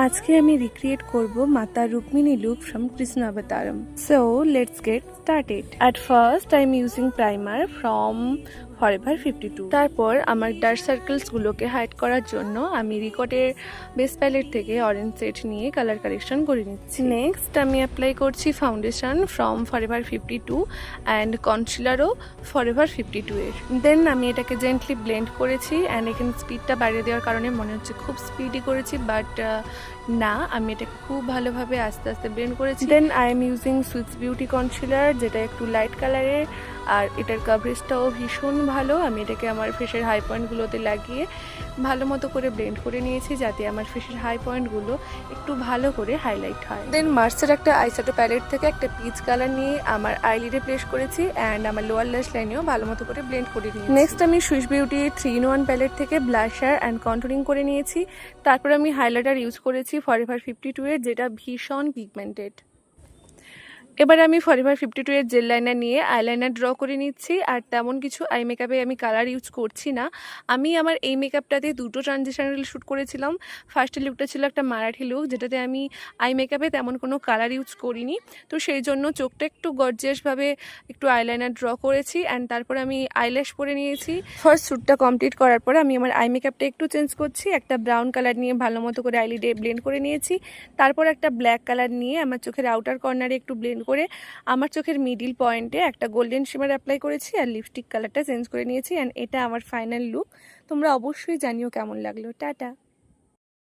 আজকে আমি রিক্রিয়েট করব মাতা Rukmini look from Krishna Avataram. So let's get started. At first I am using primer from forever 52। তারপর আমার ডার্ক সার্কেলসগুলোকে হাইড করার জন্য আমি রিকটের বেস প্যালেট থেকে অরেঞ্জ সেট নিয়ে কালার কারেকশন করে নিচ্ছি। নেক্সট আমি অ্যাপ্লাই করছি ফাউন্ডেশন ফ্রম ফরএভার 52 অ্যান্ড কনসিলারও ফরএভার 52 এর। দেন আমি এটাকে জেন্টলি ব্লেন্ড করেছি অ্যান্ড এখানে স্পিডটা বাড়িয়ে দেওয়ার কারণে মনে হচ্ছে খুব স্পিডি করেছি, বাট না, আমি এটাকে খুব ভালোভাবে আস্তে আস্তে ব্লেন্ড করেছি। দেন আই এম ইউজিং সুইটস বিউটি কনসিলার, যেটা একটু লাইট কালারের আর এটার কাভারেজটাও ভীষণ ভালো। আমি এটাকে আমার ফেসের হাই পয়েন্টগুলোতে লাগিয়ে ভালো মতো করে ব্লেন্ড করে নিয়েছি, যাতে আমার ফেসের হাই পয়েন্টগুলো একটু ভালো করে হাইলাইট হয়। দেন মার্সের একটা আইশ্যাডো প্যালেট থেকে একটা পিচ কালার নিয়ে আমার আইলিডে প্লেস করেছি অ্যান্ড আমার লোয়ার ল্যাশ লাইনেও ভালো মতো করে ব্লেন্ড করে নিয়েছি। নেক্সট আমি সুইস বিউটি 3-in-1 প্যালেট থেকে ব্লাশার অ্যান্ড কন্টুরিং করে নিয়েছি। তারপর আমি হাইলাইটার ইউজ করেছি ফরএভার 52 এর, যেটা ভীষণ পিগমেন্টেড। এবার আমি ফরএভার 52 এর জেল লাইনার নিয়ে আইলাইনার ড্র করে নিচ্ছি। আর তেমন কিছু আই মেকআপে আমি কালার ইউজ করছি না। আমি আমার এই মেকআপটাতে দুটো ট্রানজিশনাল শ্যুট করেছিলাম। ফার্স্টের লুকটা ছিল একটা মারাঠি লুক, যেটাতে আমি আই মেকআপে তেমন কোনো কালার ইউজ করিনি, তো সেই জন্য চোখটা একটু গর্জিয়াসভাবে একটু আইলাইনার ড্র করেছি অ্যান্ড তারপর আমি আইল্যাশ পরে নিয়েছি। ফার্স্ট শ্যুটটা কমপ্লিট করার পরে আমি আমার আই মেকআপটা একটু চেঞ্জ করছি। একটা ব্রাউন কালার নিয়ে ভালো মতো করে আইলিডে ব্লেন্ড করে নিয়েছি। তারপর একটা ব্ল্যাক কালার নিয়ে আমার চোখের আউটার কর্নারে একটু ব্লেন্ড করে আমার চোখের মিডিল পয়েন্টে একটা গোল্ডেন শিমার অ্যাপ্লাই করেছি আর লিপস্টিক কালারটা চেঞ্জ করে নিয়েছি। অ্যান্ড এটা আমার ফাইনাল লুক। তোমরা অবশ্যই জানিও কেমন লাগলো। টাটা।